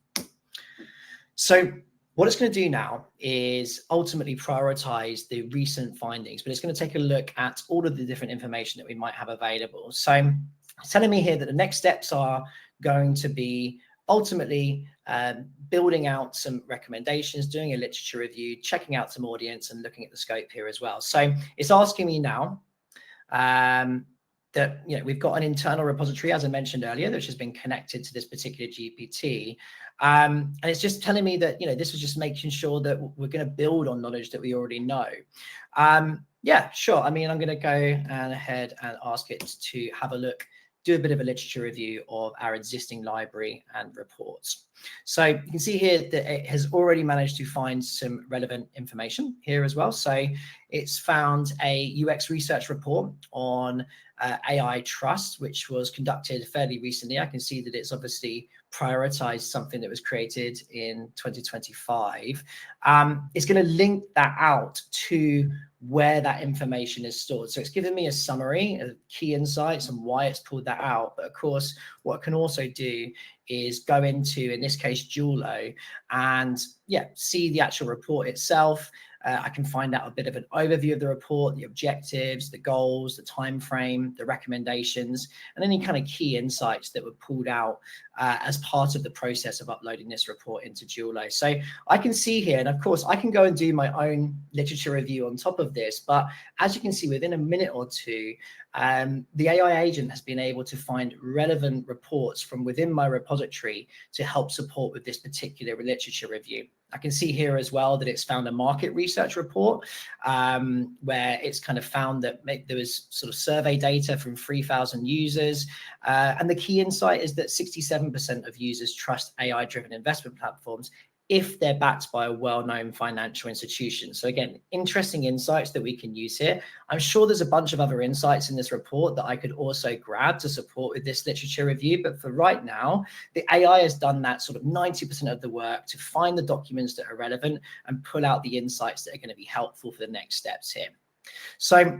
So what it's going to do now is ultimately prioritize the recent findings, but it's going to take a look at all of the different information that we might have available. So it's telling me here that the next steps are going to be ultimately building out some recommendations, doing a literature review, checking out some audience, and looking at the scope here as well. So it's asking me now that we've got an internal repository, as I mentioned earlier, which has been connected to this particular GPT. And it's just telling me that, this was just making sure that we're going to build on knowledge that we already know. Yeah, sure. I mean, I'm going to go ahead and ask it to have a look, do a bit of a literature review of our existing library and reports. So you can see here that it has already managed to find some relevant information here as well. So it's found a UX research report on AI trust, which was conducted fairly recently. I can see that it's obviously prioritized something that was created in 2025. It's going to link that out to where that information is stored. So it's given me a summary of key insights and why it's pulled that out. But of course, what it can also do is go into, in this case, Dualo, and see the actual report itself. I can find out a bit of an overview of the report, the objectives, the goals, the time frame, the recommendations, and any kind of key insights that were pulled out as part of the process of uploading this report into Dualo. So I can see here, and of course, I can go and do my own literature review on top of this. But as you can see, within a minute or two, the AI agent has been able to find relevant reports from within my repository to help support with this particular literature review. I can see here as well that it's found a market research report where it's kind of found that there was sort of survey data from 3,000 users. And the key insight is that 67% of users trust AI-driven investment platforms if they're backed by a well-known financial institution. So again, interesting insights that we can use here. I'm sure there's a bunch of other insights in this report that I could also grab to support with this literature review. But for right now, the AI has done that sort of 90% of the work to find the documents that are relevant and pull out the insights that are going to be helpful for the next steps here. So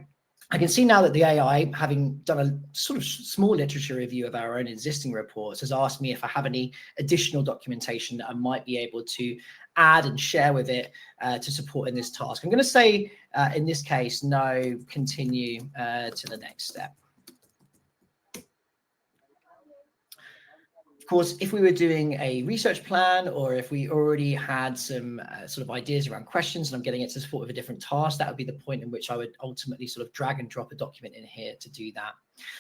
I can see now that the AI, having done a sort of small literature review of our own existing reports, has asked me if I have any additional documentation that I might be able to add and share with it to support in this task. I'm going to say, in this case, no, continue to the next step. Of course, if we were doing a research plan, or if we already had some sort of ideas around questions and I'm getting it to support with a different task, that would be the point in which I would ultimately sort of drag and drop a document in here to do that.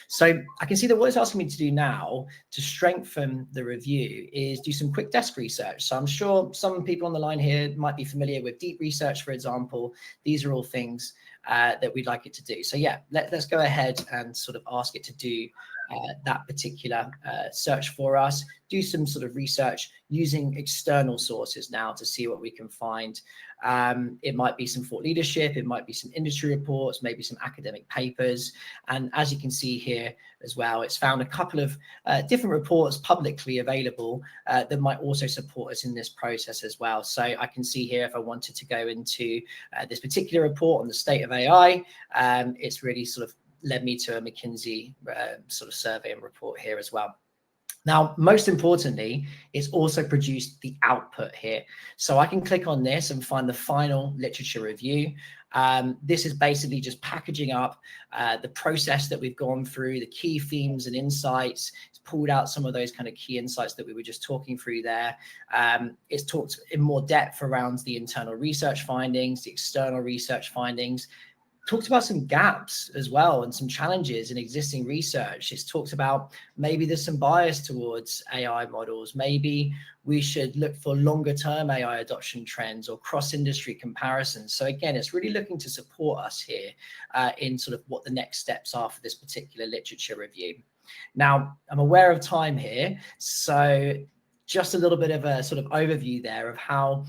So I can see that what it's asking me to do now to strengthen the review is do some quick desk research. So I'm sure some people on the line here might be familiar with deep research, for example. These are all things that we'd like it to do. So yeah, let's go ahead and sort of ask it to do that particular search for us, do some sort of research using external sources now to see what we can find. It might be some thought leadership, it might be some industry reports, maybe some academic papers. And as you can see here as well, it's found a couple of different reports publicly available that might also support us in this process as well. So I can see here, if I wanted to go into this particular report on the state of AI, it's really sort of led me to a McKinsey sort of survey and report here as well. Now, most importantly, it's also produced the output here. So I can click on this and find the final literature review. This is basically just packaging up the process that we've gone through, the key themes and insights. It's pulled out some of those kind of key insights that we were just talking through there. It's talked in more depth around the internal research findings, the external research findings. Talked about some gaps as well and some challenges in existing research. It's talked about maybe there's some bias towards AI models. Maybe we should look for longer term AI adoption trends or cross-industry comparisons. So again, it's really looking to support us here in sort of what the next steps are for this particular literature review. Now, I'm aware of time here, so just a little bit of a sort of overview there of how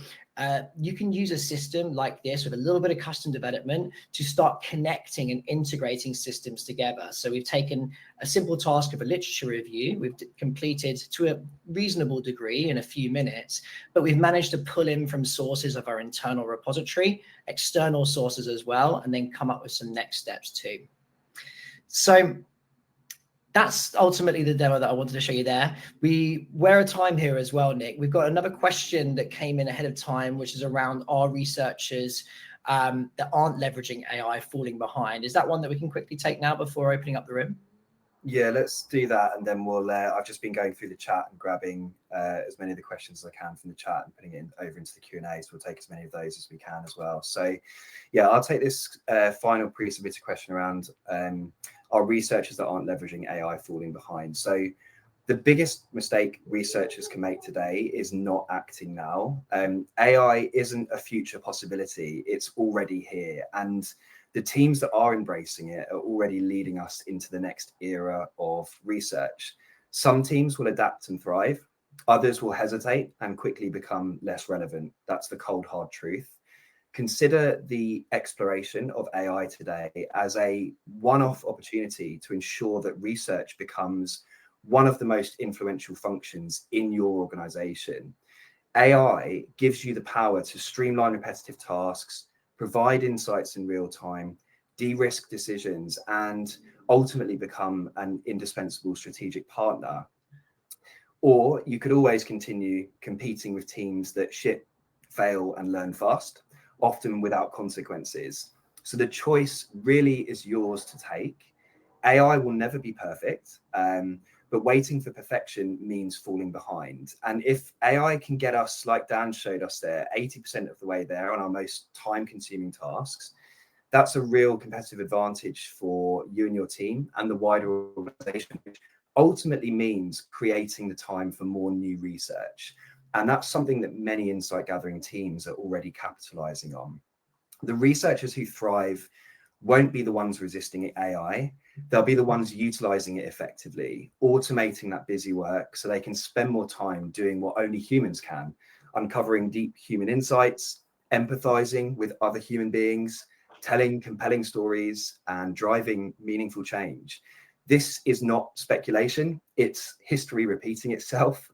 you can use a system like this with a little bit of custom development to start connecting and integrating systems together. So we've taken a simple task of a literature review. We've completed to a reasonable degree in a few minutes, but we've managed to pull in from sources of our internal repository, external sources as well, and then come up with some next steps too. So that's ultimately the demo that I wanted to show you there. We're at time here as well, Nick. We've got another question that came in ahead of time, which is around our researchers that aren't leveraging AI falling behind. Is that one that we can quickly take now before opening up the room? Yeah, let's do that, and then we'll. I've just been going through the chat and grabbing as many of the questions as I can from the chat and putting it over into the Q&A. So we'll take as many of those as we can as well. So, yeah, I'll take this final pre-submitted question around our researchers that aren't leveraging AI falling behind. So, the biggest mistake researchers can make today is not acting now. AI isn't a future possibility; it's already here, and the teams that are embracing it are already leading us into the next era of research. Some teams will adapt and thrive. Others will hesitate and quickly become less relevant. That's the cold, hard truth. Consider the exploration of AI today as a one-off opportunity to ensure that research becomes one of the most influential functions in your organization. AI gives you the power to streamline repetitive tasks, provide insights in real time, de-risk decisions, and ultimately become an indispensable strategic partner. Or you could always continue competing with teams that ship, fail, and learn fast, often without consequences. So the choice really is yours to take. AI will never be perfect, but waiting for perfection means falling behind. And if AI can get us, like Dan showed us there, 80% of the way there on our most time-consuming tasks, that's a real competitive advantage for you and your team and the wider organization, which ultimately means creating the time for more new research. And that's something that many insight gathering teams are already capitalizing on. The researchers who thrive won't be the ones resisting AI. They'll be the ones utilizing it effectively, automating that busy work so they can spend more time doing what only humans can, uncovering deep human insights, empathizing with other human beings, telling compelling stories, and driving meaningful change. This is not speculation. It's history repeating itself.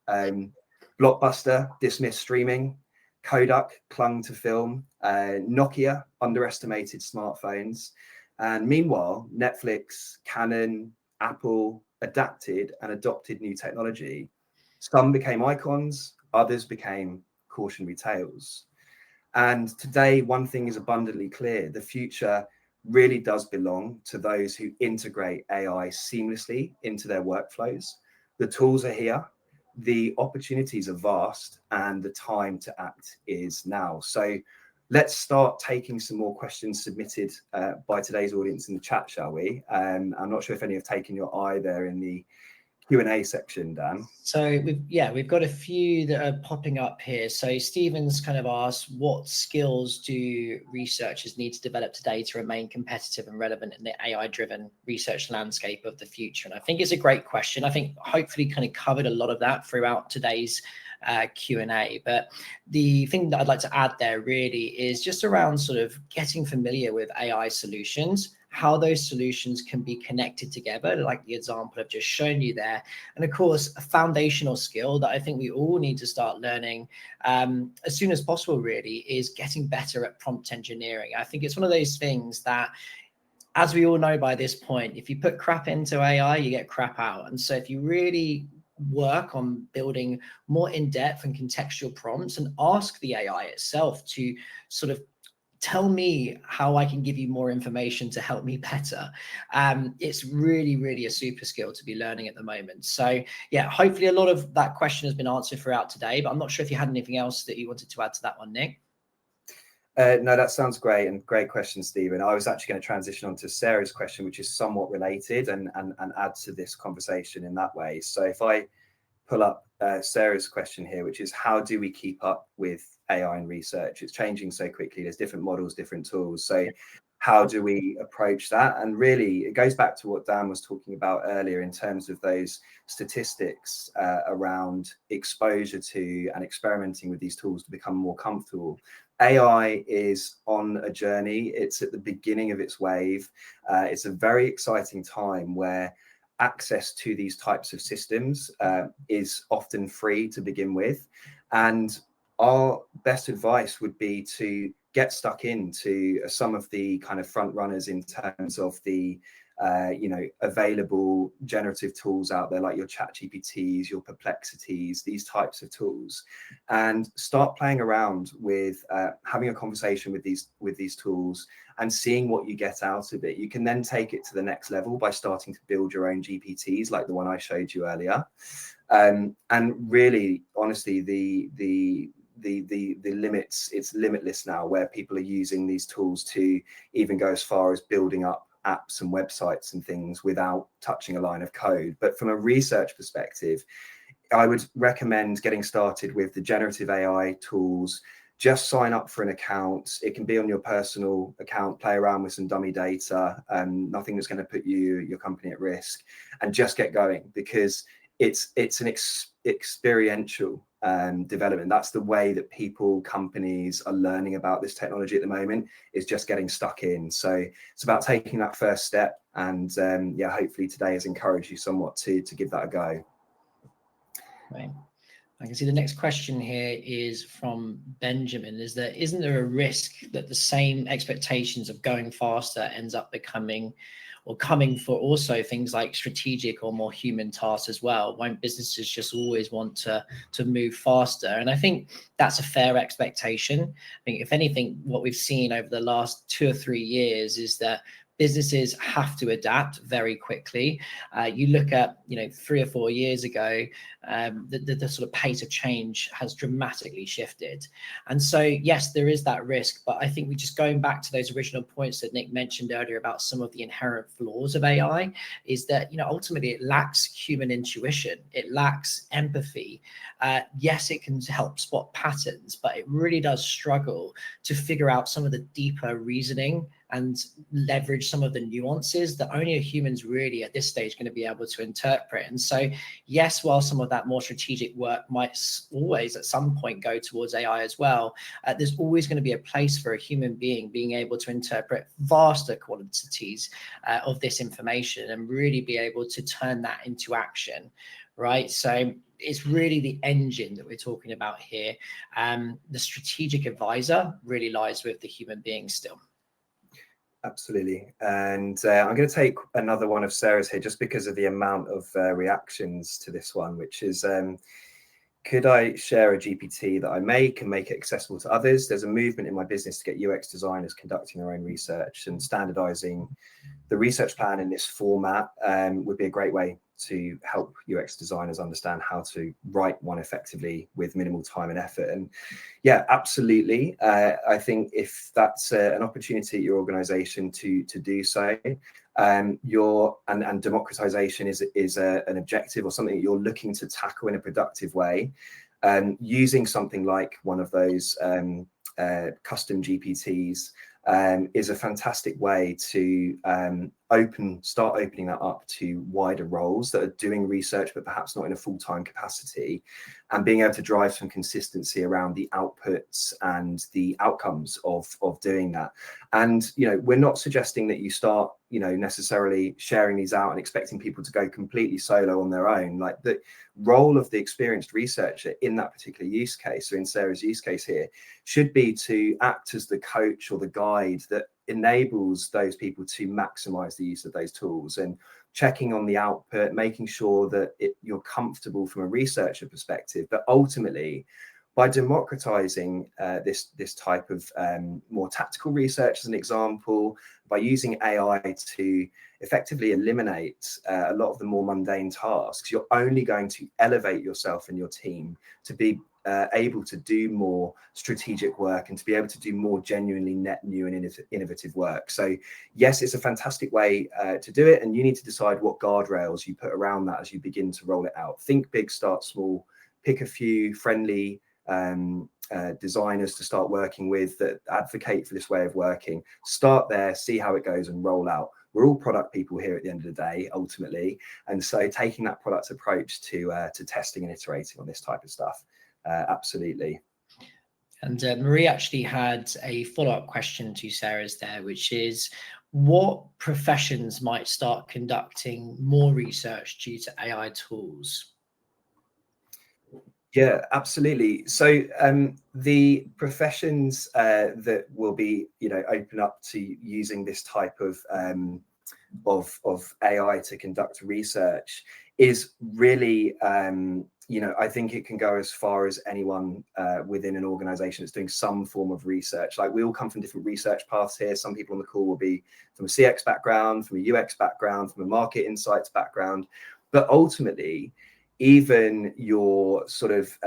Blockbuster dismissed streaming. Kodak clung to film. Nokia underestimated smartphones. And meanwhile, Netflix, Canon, Apple adapted and adopted new technology. Some became icons, others became cautionary tales. And today, one thing is abundantly clear. The future really does belong to those who integrate AI seamlessly into their workflows. The tools are here, the opportunities are vast, and the time to act is now. So let's start taking some more questions submitted by today's audience in the chat, shall we? I'm not sure if any have taken your eye there in the Q&A section, Dan. So we've got a few that are popping up here. So Stephen's kind of asked, what skills do researchers need to develop today to remain competitive and relevant in the AI-driven research landscape of the future? And I think it's a great question. I think hopefully kind of covered a lot of that throughout today's Q&A. But the thing that I'd like to add there really is just around sort of getting familiar with AI solutions, how those solutions can be connected together, like the example I've just shown you there. And of course, a foundational skill that I think we all need to start learning as soon as possible really is getting better at prompt engineering. I think it's one of those things that, as we all know by this point, if you put crap into AI, you get crap out. And so if you really work on building more in-depth and contextual prompts and ask the AI itself to sort of tell me how I can give you more information to help me better. It's really, really a super skill to be learning at the moment. So yeah, hopefully a lot of that question has been answered throughout today, but I'm not sure if you had anything else that you wanted to add to that one, Nick. No, that sounds great, and great question, Stephen. I was actually going to transition on to Sarah's question, which is somewhat related and add to this conversation in that way. So if I pull up Sarah's question here, which is how do we keep up with AI and research? It's changing so quickly. There's different models, different tools. So how do we approach that? And really, it goes back to what Dan was talking about earlier in terms of those statistics around exposure to and experimenting with these tools to become more comfortable. AI is on a journey. It's at the beginning of its wave. It's a very exciting time where access to these types of systems is often free to begin with. And our best advice would be to get stuck into some of the kind of front runners in terms of the available generative tools out there, like your ChatGPTs, your Perplexities, these types of tools, and start playing around with having a conversation with these tools and seeing what you get out of it. You can then take it to the next level by starting to build your own GPTs, like the one I showed you earlier. And really, honestly, the limits, it's limitless now, where people are using these tools to even go as far as building up apps and websites and things without touching a line of code. But from a research perspective, I would recommend getting started with the generative AI tools. Just sign up for an account. It can be on your personal account, play around with some dummy data, nothing that's going to put your company at risk, and just get going, because it's an experiential development. That's the way that people, companies are learning about this technology at the moment, is just getting stuck in. So it's about taking that first step, and hopefully today has encouraged you somewhat to give that a go. Right. I can see the next question here is from Benjamin. Isn't there a risk that the same expectations of going faster ends up becoming or coming for also things like strategic or more human tasks as well? Won't businesses just always want to move faster? And I think that's a fair expectation. I think if anything, what we've seen over the last 2 or 3 years is that businesses have to adapt very quickly. You look at, 3 or 4 years ago, the sort of pace of change has dramatically shifted. And so, yes, there is that risk, but I think we're just going back to those original points that Nick mentioned earlier about some of the inherent flaws of AI, is that, ultimately it lacks human intuition. It lacks empathy. Yes, it can help spot patterns, but it really does struggle to figure out some of the deeper reasoning and leverage some of the nuances that only humans really at this stage going to be able to interpret. And so, yes, while some of that more strategic work might always at some point go towards AI as well, there's always going to be a place for a human being able to interpret vaster quantities of this information and really be able to turn that into action, right? So it's really the engine that we're talking about here. The strategic advisor really lies with the human being still. Absolutely. And I'm going to take another one of Sarah's here just because of the amount of reactions to this one, which is, could I share a GPT that I make and make it accessible to others? There's a movement in my business to get UX designers conducting their own research, and standardizing the research plan in this format would be a great way to help UX designers understand how to write one effectively with minimal time and effort. And yeah, absolutely. I think if that's an opportunity at your organization to do so, and democratization is an objective or something that you're looking to tackle in a productive way, using something like one of those custom GPTs is a fantastic way to start opening that up to wider roles that are doing research but perhaps not in a full-time capacity, and being able to drive some consistency around the outputs and the outcomes of doing that. And we're not suggesting that you start necessarily sharing these out and expecting people to go completely solo on their own. Like, the role of the experienced researcher in that particular use case, so in Sarah's use case here, should be to act as the coach or the guide that enables those people to maximize the use of those tools, and checking on the output, making sure that you're comfortable from a researcher perspective. But ultimately, by democratizing this type of more tactical research, as an example, by using AI to effectively eliminate a lot of the more mundane tasks, you're only going to elevate yourself and your team to be able to do more strategic work and to be able to do more genuinely net new and innovative work. So yes, it's a fantastic way to do it, and you need to decide what guardrails you put around that as you begin to roll it out. Think big, start small, pick a few friendly designers to start working with that advocate for this way of working. Start there, see how it goes, and roll out. We're all product people here at the end of the day, ultimately, and so taking that product approach to testing and iterating on this type of stuff, absolutely. And Marie actually had a follow-up question to Sarah's there, which is, what professions might start conducting more research due to AI tools? Yeah, absolutely. So the professions that will be, open up to using this type of AI to conduct research is really, I think it can go as far as anyone within an organization that's doing some form of research. Like, we all come from different research paths here. Some people on the call will be from a CX background, from a UX background, from a market insights background, but ultimately, even your sort of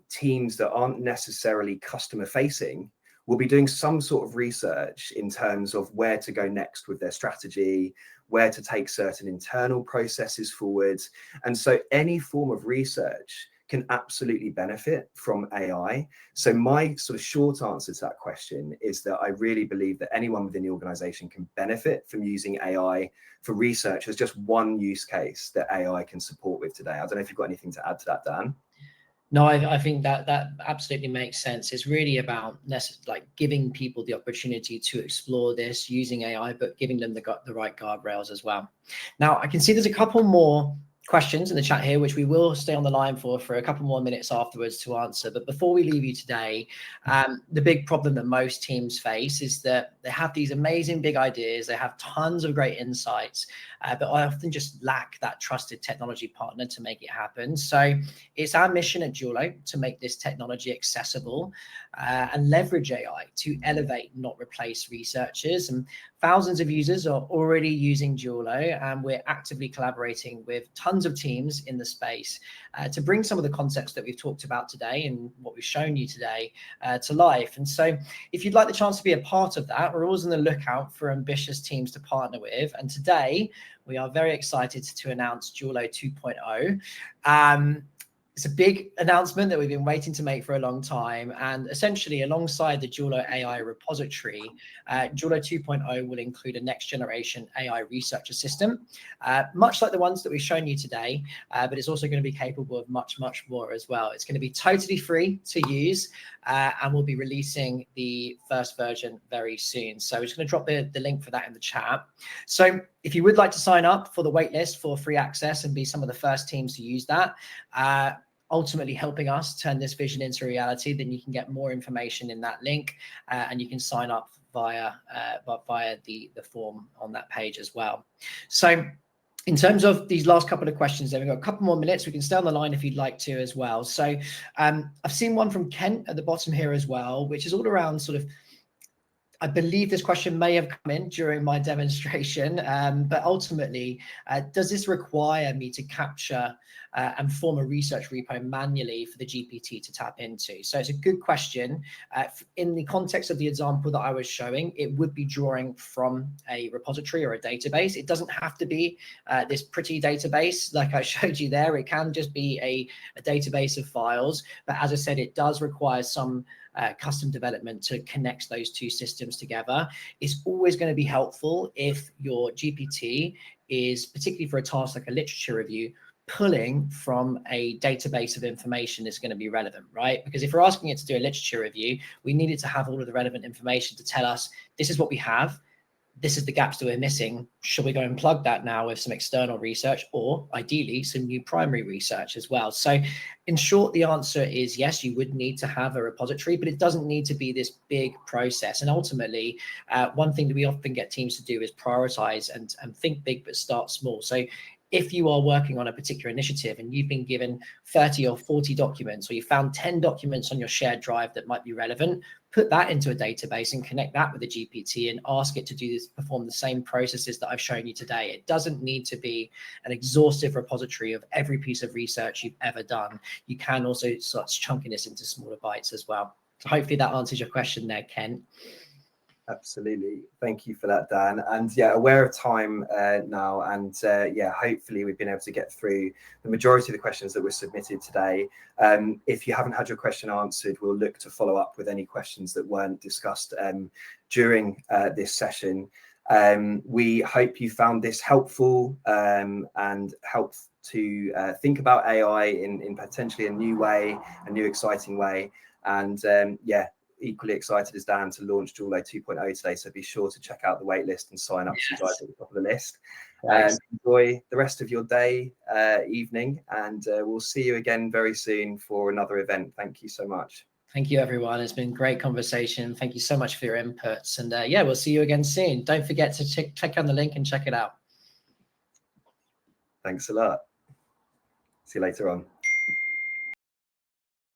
teams that aren't necessarily customer facing will be doing some sort of research in terms of where to go next with their strategy, where to take certain internal processes forwards. And so any form of research can absolutely benefit from AI. So my sort of short answer to that question is that I really believe that anyone within the organization can benefit from using AI for research as just one use case that AI can support with today. I don't know if you've got anything to add to that, Dan. No, I think that absolutely makes sense. It's really about giving people the opportunity to explore this using AI, but giving them the right guardrails as well. Now, I can see there's a couple more questions in the chat here, which we will stay on the line for a couple more minutes afterwards to answer. But before we leave you today, the big problem that most teams face is that they have these amazing big ideas, they have tons of great insights, but I often just lack that trusted technology partner to make it happen. So it's our mission at Dualo to make this technology accessible and leverage AI to elevate, not replace researchers. And thousands of users are already using Dualo, and we're actively collaborating with tons of teams in the space to bring some of the concepts that we've talked about today and what we've shown you today to life. And so if you'd like the chance to be a part of that, we're always on the lookout for ambitious teams to partner with. And today we are very excited to announce Dualo 2.0. It's a big announcement that we've been waiting to make for a long time. And essentially, alongside the Dualo AI repository, Dualo 2.0 will include a next generation AI research assistant, much like the ones that we've shown you today, but it's also going to be capable of much, much more as well. It's going to be totally free to use, and we'll be releasing the first version very soon. So we're just going to drop the link for that in the chat. So if you would like to sign up for the waitlist for free access and be some of the first teams to use that, ultimately helping us turn this vision into reality, then you can get more information in that link, and you can sign up via the form on that page as well. So in terms of these last couple of questions, then we've got a couple more minutes. We can stay on the line if you'd like to as well. So I've seen one from Kent at the bottom here as well, which is all around sort of, I believe this question may have come in during my demonstration, but ultimately, does this require me to capture and form a research repo manually for the GPT to tap into? So it's a good question. In the context of the example that I was showing, it would be drawing from a repository or a database. It doesn't have to be this pretty database like I showed you there. It can just be a database of files. But as I said, it does require some custom development to connect those two systems together. It's always going to be helpful if your GPT is, particularly for a task like a literature review, pulling from a database of information is going to be relevant, right? Because if we're asking it to do a literature review, we need it to have all of the relevant information to tell us, this is what we have, this is the gaps that we're missing. Should we go and plug that now with some external research, or ideally some new primary research as well? So in short, the answer is yes, you would need to have a repository, but it doesn't need to be this big process. And ultimately, one thing that we often get teams to do is prioritize and think big, but start small. So if you are working on a particular initiative and you've been given 30 or 40 documents, or you found 10 documents on your shared drive that might be relevant, put that into a database and connect that with a GPT and ask it to do this, perform the same processes that I've shown you today. It doesn't need to be an exhaustive repository of every piece of research you've ever done. You can also start chunking this into smaller bites as well. So hopefully that answers your question there, Ken. Absolutely. Thank you for that, Dan. And yeah, aware of time now. And yeah, hopefully we've been able to get through the majority of the questions that were submitted today. If you haven't had your question answered, we'll look to follow up with any questions that weren't discussed during this session. We hope you found this helpful and helped to think about AI in potentially a new way, a new exciting way. And yeah, equally excited as Dan to launch Dualo 2.0 today, so be sure to check out the waitlist and sign up so you guys at the top of the list. Enjoy the rest of your day, evening, and we'll see you again very soon for another event. Thank you so much. Thank you, everyone. It's been a great conversation. Thank you so much for your inputs, and yeah, we'll see you again soon. Don't forget to check on the link and check it out. Thanks a lot. See you later on.